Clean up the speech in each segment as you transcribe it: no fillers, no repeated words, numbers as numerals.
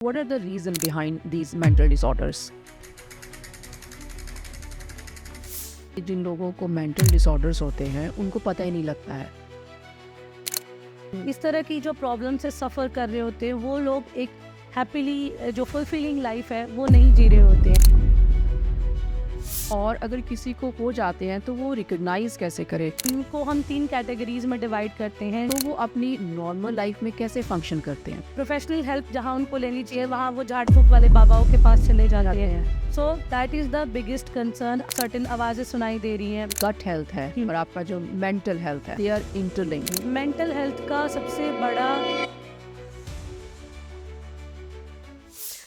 What are the reasons behind these mental disorders? जिन लोगों को mental disorders होते हैं उनको पता ही नहीं लगता है। इस तरह की जो प्रॉब्लम से सफ़र कर रहे होते हैं वो लोग एक हैप्पीली जो फुलफिलिंग लाइफ है वो नहीं जी रहे होते हैं। और अगर किसी को हो जाते हैं तो वो रिकॉग्नाइज कैसे करे, इनको हम 3 कैटेगरीज में डिवाइड करते हैं। तो वो अपनी नॉर्मल लाइफ में कैसे फंक्शन करते हैं। प्रोफेशनल हेल्प जहाँ उनको लेनी चाहिए वहाँ वो झाड़ फूक वाले बाबाओं के पास चले जाते हैं। So that is the biggest concern. Certain आवाज़ें सुनाई दे रही हैं। गट हेल्थ है और आपका जो मेंटल हेल्थ है, they are interlinked. Mental health का सबसे बड़ा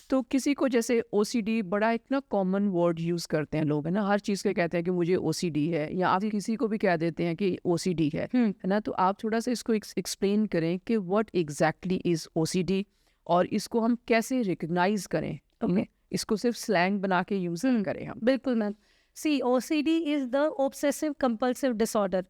तो किसी को जैसे ओसीडी बड़ा एक ना कॉमन वर्ड यूज़ करते हैं लोग, है ना, हर चीज़ के कहते हैं कि मुझे ओसीडी है, या आप किसी को भी कह देते हैं कि ओसीडी है ना। तो आप थोड़ा सा इसको एक्सप्लेन करें कि व्हाट एग्जैक्टली इज़ ओसीडी और इसको हम कैसे रिकग्नाइज करें। ओके, इसको सिर्फ स्लैंग बना के यूज़ करें हम। बिल्कुल ma'am. See, OCD is the obsessive compulsive disorder.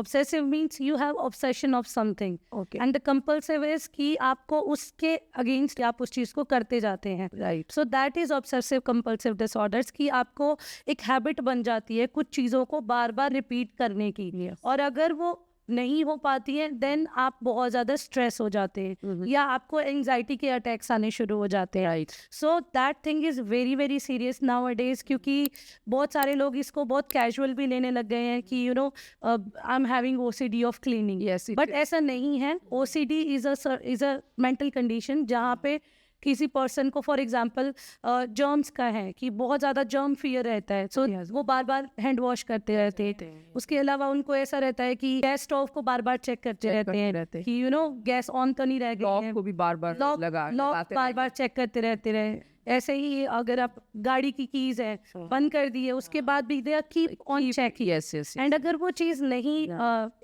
Obsessive means you have obsession of something. Okay. And the compulsive is कि आपको उसके against आप उस चीज़ को करते जाते हैं. Right. So that is obsessive compulsive disorders कि आपको एक habit बन जाती है कुछ चीज़ों को बार बार repeat करने की. Yes. और अगर वो नहीं हो पाती है देन आप बहुत ज़्यादा स्ट्रेस हो जाते हैं या आपको एंजाइटी के अटैक्स आने शुरू हो जाते हैं। Right. So that thing is very very serious now a days, क्योंकि बहुत सारे लोग इसको बहुत कैजुअल भी लेने लग गए हैं कि I am having OCD of cleaning. Yes, it but ऐसा नहीं है। OCD is a mental condition जहाँ पे किसी पर्सन को फॉर एग्जांपल जर्म्स का है कि बहुत ज़्यादा जर्म फियर रहता है। सो वो बार बार हैंड वॉश करते रहते हैं। उसके अलावा उनको ऐसा रहता है कि गैस स्टोव को बार बार चेक करते रहते हैं कि गैस ऑन तो नहीं रह गई है। लॉक को भी बार बार लॉक बार बार चेक करते रहे। ऐसे ही अगर आप गाड़ी की कीज है बंद कर दी है उसके बाद भी they keep on check. Yes yes. And अगर वो चीज़ नहीं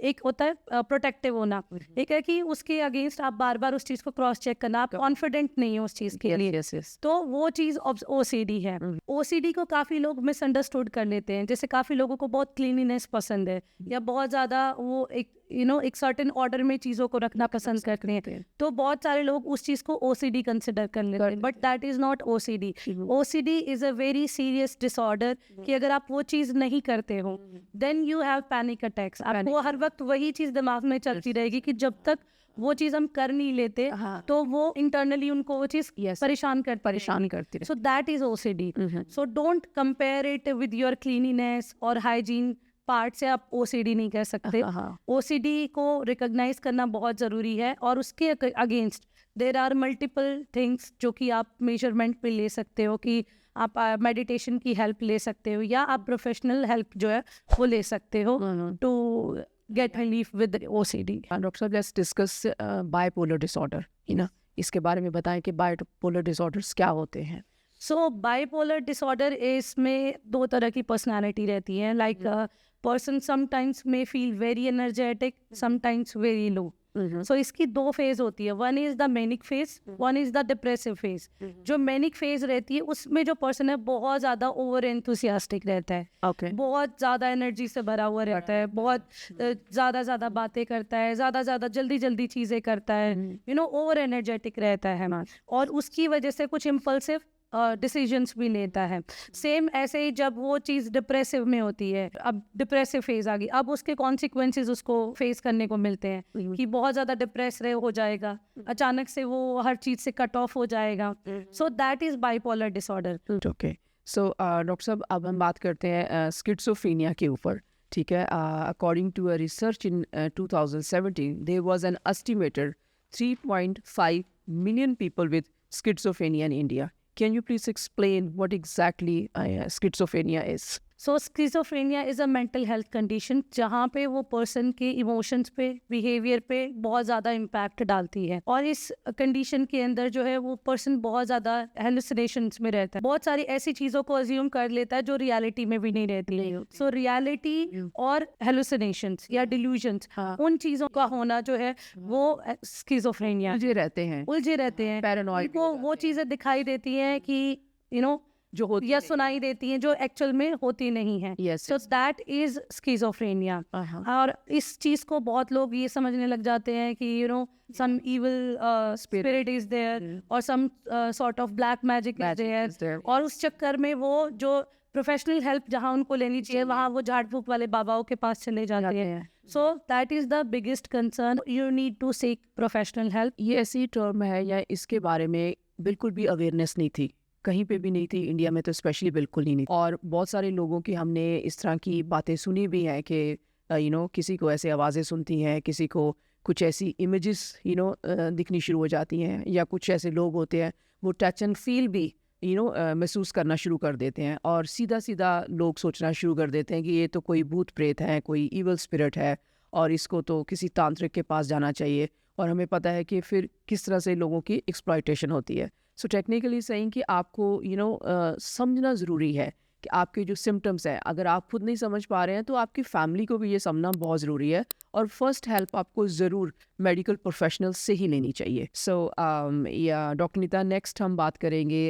एक होता है प्रोटेक्टिव होना, एक है कि उसके अगेंस्ट आप बार बार उस चीज़ को क्रॉस चेक करना, आप कॉन्फिडेंट नहीं हो उस चीज़ के लिए। Yes yes. तो वो चीज़ ओसीडी है। ओसीडी को काफ़ी लोग मिसअंडरस्टूड कर लेते हैं। जैसे काफ़ी लोगों को बहुत क्लीनिनेस पसंद है या बहुत ज़्यादा वो एक एक सर्टेन ऑर्डर में चीज़ों को रखना पसंद करते हैं, तो बहुत सारे लोग उस चीज़ को ओसीडी कंसिडर कर लेते हैं। But that is not OCD. OCD is a very serious disorder कि अगर आप वो चीज़ नहीं करते हो then you have panic attacks. आपको हर वक्त वही चीज़ दिमाग में चलती रहेगी कि जब तक वो चीज़ हम कर नहीं लेते तो वो इंटरनली उनको वो चीज़ परेशान करती है। So that is OCD. So don't compare it with your cleanliness और हाइजीन पार्ट से आप ओसीडी नहीं कह सकते। ओसीडी को रिकॉग्नाइज करना बहुत ज़रूरी है और उसके against there are multiple things जो कि आप मेजरमेंट पे ले सकते हो कि आप मेडिटेशन की हेल्प ले सकते हो या आप प्रोफेशनल हेल्प जो है वो ले सकते हो to get relief with OCD. Doctor साहब, लेट्स डिस्कस बाइपोलर डिसऑर्डर, इसके बारे में बताएं कि बाइपोलर डिसऑर्डर्स क्या होते हैं। सो बाइपोलर डिसऑर्डर इसमें 2 तरह की पर्सनालिटी रहती है। Like person sometimes may feel very energetic, sometimes very low. So इसकी 2 फेज होती है। One is the manic phase, one is the depressive phase. जो मैनिक फेज रहती है उसमें जो पर्सन है बहुत ज्यादा ओवर एंथुसियास्टिक रहता है। Okay. बहुत ज्यादा एनर्जी से भरा हुआ रहता है, बहुत ज्यादा बातें करता है, ज्यादा जल्दी चीजें करता है, ओवर एनर्जेटिक रहता है और उसकी वजह से कुछ इम्पल्सिव डिसीजंस भी लेता है। सेम ऐसे ही जब वो चीज़ डिप्रेसिव में होती है, अब डिप्रेसिव फेज आ गई, अब उसके कॉन्सिक्वेंसेस उसको फेस करने को मिलते हैं कि बहुत ज़्यादा डिप्रेस हो जाएगा, अचानक से वो हर चीज़ से कट ऑफ हो जाएगा। So that is bipolar disorder. Okay, so doctor साहब अब हम बात करते हैं स्किज़ोफ्रेनिया के ऊपर। ठीक है, according to a research in 2017 there was an estimated 3.5 million people with schizophrenia in India. Can you please explain what exactly schizophrenia is? So schizophrenia is a mental health condition जहाँ पे वो person के emotions पे, behaviour पे बहुत ज़्यादा impact डालती है और इस कंडीशन के अंदर जो है वो पर्सन बहुत ज़्यादा हेलुसिनेशंस में रहता है, बहुत सारी ऐसी चीज़ों को अज्यूम कर लेता है जो रियलिटी में भी नहीं रहती। सो रियलिटी और हेलुसिनेशंस या डिल्यूजन्स, उन चीज़ों का होना जो है वो स्किज़ोफ्रेनिया। उलझे रहते हैं, पैरानॉइड को वो चीज़ें दिखाई देती हैं कि जो होती या नहीं सुनाई देती हैं जो एक्चुअल में होती नहीं है. Yes, so that is schizophrenia. और इस चीज को बहुत लोग ये समझने लग जाते हैं कि some evil spirit is there or some sort of black magic is there. और उस चक्कर में वो जो प्रोफेशनल हेल्प जहाँ उनको लेनी चाहिए वहाँ वो झाड़ फूक वाले बाबाओं के पास चले जाते हैं. So that is the biggest concern. You need to seek professional help. ये ऐसी टर्म है या इसके बारे में बिल्कुल भी अवेयरनेस नहीं थी, कहीं पे भी नहीं थी, इंडिया में तो स्पेशली बिल्कुल ही नहीं. और बहुत सारे लोगों की हमने इस तरह की बातें सुनी भी हैं कि किसी को ऐसे आवाज़ें सुनती हैं, किसी को कुछ ऐसी इमेजेस दिखनी शुरू हो जाती हैं, या कुछ ऐसे लोग होते हैं वो टच एंड फील भी महसूस करना शुरू कर देते हैं, और सीधा सीधा लोग सोचना शुरू कर देते हैं कि ये तो कोई भूत प्रेत है, कोई इवल स्पिरिट है, और इसको तो किसी तांत्रिक के पास जाना चाहिए. और हमें पता है कि फिर किस तरह से लोगों की एक्सप्लॉयटेशन होती है. सो टेक्निकली सही कि आपको समझना ज़रूरी है कि आपके जो सिम्टम्स हैं, अगर आप खुद नहीं समझ पा रहे हैं तो आपकी फैमिली को भी ये समझना बहुत ज़रूरी है, और फर्स्ट हेल्प आपको ज़रूर मेडिकल प्रोफेशनल से ही लेनी चाहिए. सो या डॉक्टर नीता, नेक्स्ट हम बात करेंगे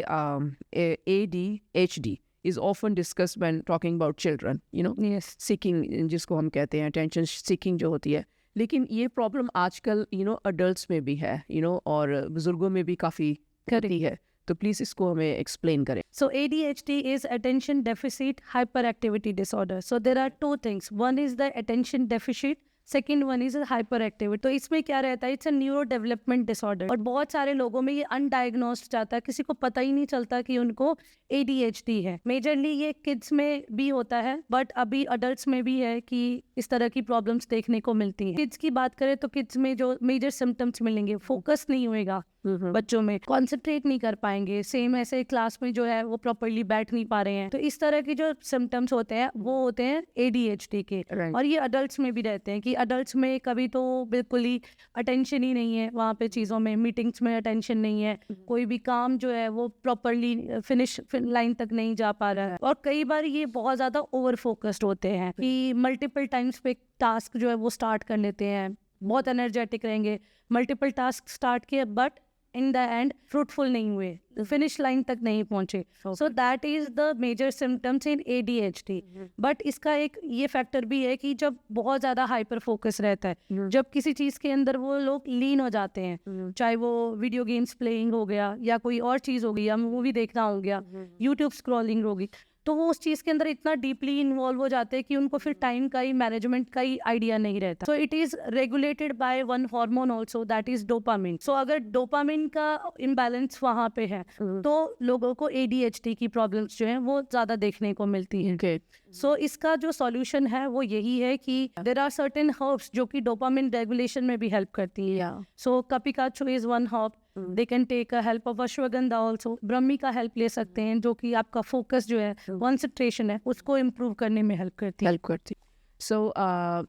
ADHD is often discussed when talking about children, Yes. seeking, जिसको हम कहते हैं attention seeking जो होती है. लेकिन ये प्रॉब्लम आजकल अडल्ट्स में भी है, और बुजुर्गों में भी काफ़ी करती है. तो प्लीज़ इसको हमें एक्सप्लेन करें. So ADHD is attention deficit hyperactivity disorder. So there are two things. One is the attention deficit. Second one is hyperactivity. तो इसमें क्या रहता है, it's a neuro development disorder. और बहुत सारे लोगों में ये अनडायग्नोस्ड जाता है, किसी को पता ही नहीं चलता कि उनको ADHD है. मेजरली ये किड्स में भी होता है, बट अभी अडल्ट्स में भी है कि इस तरह की प्रॉब्लम्स देखने को मिलती हैं. किड्स की बात करें तो किड्स में जो मेजर सिम्टम्स मिलेंगे, फोकस नहीं होएगा बच्चों में, कॉन्सेंट्रेट नहीं कर पाएंगे, सेम ऐसे क्लास में जो है वो प्रॉपर्ली बैठ नहीं पा रहे हैं. तो इस तरह के जो सिम्टम्स होते हैं वो होते हैं ADHD के. और ये अडल्ट्स में भी रहते हैं कि अडल्ट्स में कभी तो बिल्कुल ही अटेंशन ही नहीं है वहाँ पे चीज़ों में, मीटिंग्स में अटेंशन नहीं है, कोई भी काम जो है वो प्रॉपर्ली फिनिश लाइन तक नहीं जा पा रहा है. और कई बार ये बहुत ज़्यादा ओवर फोकस्ड होते हैं कि मल्टीपल टाइम्स पे टास्क जो है वो स्टार्ट कर लेते हैं, बहुत एनर्जेटिक रहेंगे, मल्टीपल टास्क स्टार्ट किए but in the end fruitful नहीं हुए, फिनिश लाइन तक नहीं पहुंचे. So that is the major symptoms in ADHD. But इसका एक ये फैक्टर भी है कि जब बहुत ज़्यादा हाइपर फोकस रहता है, जब किसी चीज़ के अंदर वो लोग लीन हो जाते हैं, चाहे वो वीडियो गेम्स प्लेइंग हो गया या कोई और चीज़ हो गई या मूवी देखना हो गया, यूट्यूब स्क्रॉलिंग होगी, तो वो उस चीज़ के अंदर इतना डीपली इन्वॉल्व हो जाते हैं कि उनको फिर टाइम का ही, मैनेजमेंट का ही आइडिया नहीं रहता. So it is regulated by one hormone also, that is dopamine. So अगर डोपामिन का इम्बैलेंस वहाँ पे है तो लोगों को ADHD की प्रॉब्लम्स जो हैं वो ज़्यादा देखने को मिलती हैं. सो इसका जो सॉल्यूशन है वो यही है कि देर आर सर्टेन हर्ब्स जो कि डोपामिन रेगुलेशन में भी हेल्प करती हैं. So kapikachu is one herb. They can take a help of ashwagandha also. Brahmi का हेल्प ले सकते हैं जो कि आपका फोकस जो है, कॉन्सेंट्रेशन है, उसको इम्प्रूव करने में हेल्प करती है. सो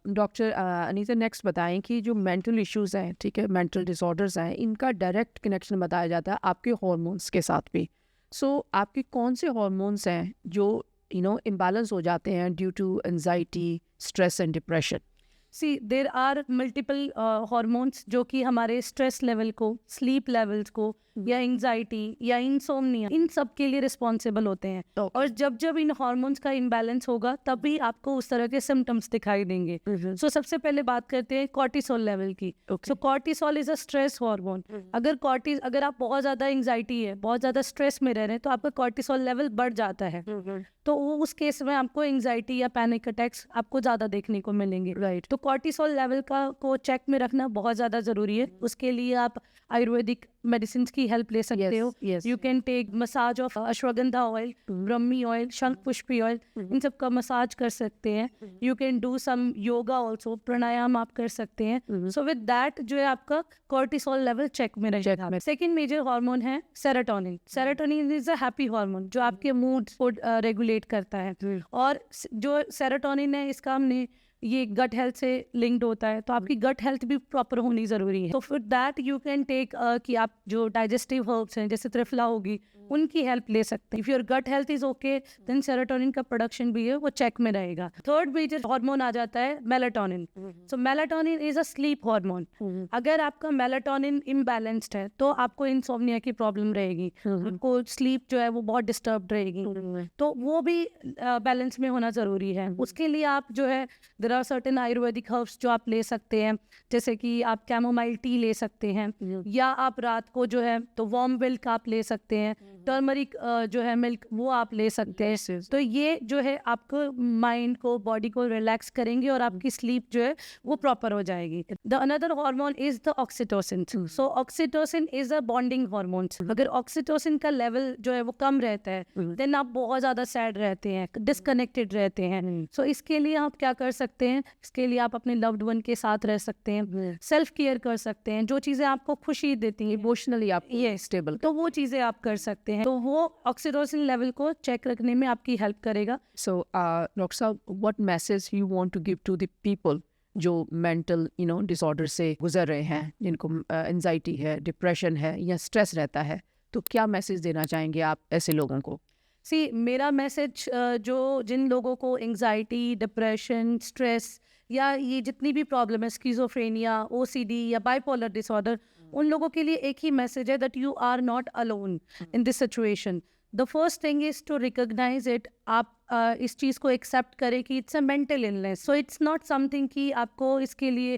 डॉक्टर अनीता, नेक्स्ट बताएं कि जो मेंटल इश्यूज हैं, ठीक है, मेंटल डिसऑर्डर्स हैं, इनका डायरेक्ट कनेक्शन बताया जाता है आपके हार्मोन्स के साथ भी. सो आपके कौन से हार्मोन्स हैं जो इम्बैलेंस हो जाते हैं due to anxiety, stress and depression? See there are multiple hormones जो कि हमारे स्ट्रेस लेवल को, स्लीप लेवल्स को, या एंजाइटी या इंसोम्निया, इन सब के लिए रिस्पॉन्सिबल होते हैं. और जब जब इन हॉर्मोन्स का इम्बैलेंस होगा तभी आपको उस तरह के सिम्टम्स दिखाई देंगे. सो सबसे पहले बात करते हैं कॉर्टिसोल लेवल की. So cortisol is a stress hormone. अगर आप बहुत ज़्यादा एंजाइटी है, बहुत ज़्यादा स्ट्रेस में रह रहे हैं तो आपका कॉर्टिसोल लेवल बढ़ जाता है. तो वो उस केस में आपको एंजाइटी या पैनिक अटैक्स आपको ज़्यादा देखने को मिलेंगे. तो कॉर्टिसोल लेवल को चेक में रखना बहुत ज़्यादा ज़रूरी है. उसके लिए आप आयुर्वेदिक मेडिसिन की हेल्प ले सकते हो. You can take massage of ashwagandha oil, Brahmi oil, shankhpushpi oil, इन सब का मसाज कर सकते हैं. You can do some yoga also, pranayama आप कर सकते हैं. सो विद दैट जो है आपका कॉर्टिसोल लेवल चेक में रहेगा. सेकेंड मेजर हार्मोन है serotonin. Serotonin is a happy hormone जो आपके मूड को रेगुलेट करता है. और जो सेरोटोनिन है इसका हमने ये गट हेल्थ से लिंक्ड होता है, तो आपकी गट हेल्थ भी प्रॉपर होनी ज़रूरी है। तो फिर दैट यू कैन टेक कि आप जो डाइजेस्टिव हर्ब्स हैं जैसे त्रिफला होगी, उनकी हेल्प ले सकते हैं। If your gut health is okay, then serotonin का प्रोडक्शन भी है वो चेक में रहेगा। थर्ड मेजर हार्मोन आ जाता है melatonin. So melatonin is a slip hormone. अगर आपका मेलाटोनिन इम्बैलेंस्ड है तो आपको इंसोम्निया की प्रॉब्लम रहेगी, आपको स्लीप जो है वो बहुत डिस्टर्ब रहेगी, तो वो भी बैलेंस में होना ज़रूरी है। उसके लिए आप जो है there are certain Ayurvedic herbs जो आप ले सकते हैं, जैसे कि आप कैमोमाइल टी ले सकते हैं, या आप रात को जो है तो वार्म मिल्क आप ले सकते हैं, टर्मरिक जो है मिल्क वो आप ले सकते हैं। तो ये जो है आपको माइंड को, बॉडी को रिलैक्स करेंगे और आपकी स्लीप जो है वो प्रॉपर हो जाएगी। The another hormone is the oxytocin. So oxytocin is a bonding hormone. अगर ऑक्सीटोसिन का लेवल जो है वो कम रहता है, देन आप बहुत ज़्यादा सैड रहते हैं, डिस्कनेक्टेड रहते हैं। सो इसके लिए आप क्या कर सकते हैं, इसके लिए आप अपने लव्ड वन के साथ रह सकते हैं, सेल्फ केयर कर सकते हैं, जो चीज़ें आपको खुशी देती हैं, इमोशनली आप ये स्टेबल, तो वो चीज़ें आप कर सकते हैं। तो वो ऑक्सीटोसिन लेवल को चेक रखने में आपकी हेल्प करेगा। सो डॉक्टर साहब, what message you want to give to the people जो मेंटल डिसऑर्डर से गुजर रहे हैं, जिनको एंजाइटी है, डिप्रेशन है या स्ट्रेस रहता है, तो क्या मैसेज देना चाहेंगे आप ऐसे लोगों को? मेरा मैसेज जो जिन लोगों को एंजाइटी, डिप्रेशन, स्ट्रेस या ये जितनी भी प्रॉब्लम है, स्किज़ोफ्रेनिया, ओसीडी या बाइपोलर डिसऑर्डर, उन लोगों के लिए एक ही मैसेज है that you are not alone in this situation. The first thing is to recognise it. आप इस चीज़ को एक्सेप्ट करें कि it's a mental illness, so it's not something कि आपको इसके लिए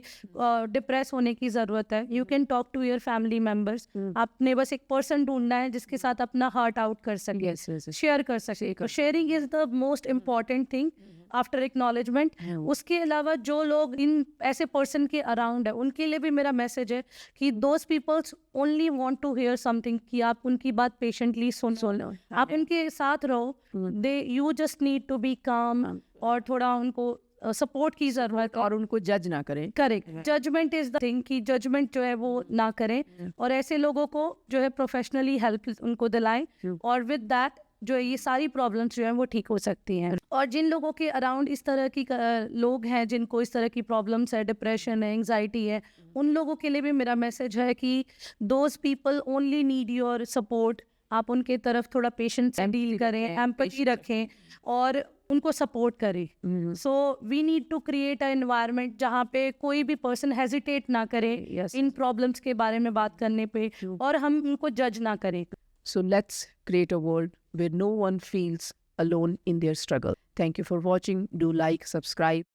डिप्रेस होने की ज़रूरत है। You can talk to your family members. आपने बस एक पर्सन ढूंढना है जिसके साथ अपना हार्ट आउट कर सके, शेयर कर सके। तो sharing is the most important thing after acknowledgement. उसके अलावा जो लोग इन ऐसे पर्सन के अराउंड है, उनके लिए भी मेरा मैसेज है कि those peoples only want to hear something, कि आप उनकी बात पेशेंटली सुन लो, आप उनके साथ रहो। They you just need to be calm, और थोड़ा उनको सपोर्ट की जरूरत, और उनको जज ना करें। Correct, judgement is the thing, कि जजमेंट जो है वो ना करें, और ऐसे लोगों को जो है प्रोफेशनली हेल्प उनको दिलाएं, और विद दैट जो है ये सारी प्रॉब्लम्स जो है वो ठीक हो सकती हैं। और जिन लोगों के अराउंड इस तरह की लोग हैं जिनको इस तरह की प्रॉब्लम्स है, डिप्रेशन है, एंजाइटी है, उन लोगों के लिए भी मेरा मैसेज है कि those people only need your support. आप उनके तरफ थोड़ा पेशेंस डील करें, एम्पैथी रखें और उनको सपोर्ट करें। So we need to create a environment जहाँ पे कोई भी पर्सन हेजिटेट ना करे इन प्रॉब्लम्स के बारे में बात करने पे, और हम उनको जज ना करें। So let's create a world where no one feels alone in their struggle. Thank you for watching. Do like, subscribe.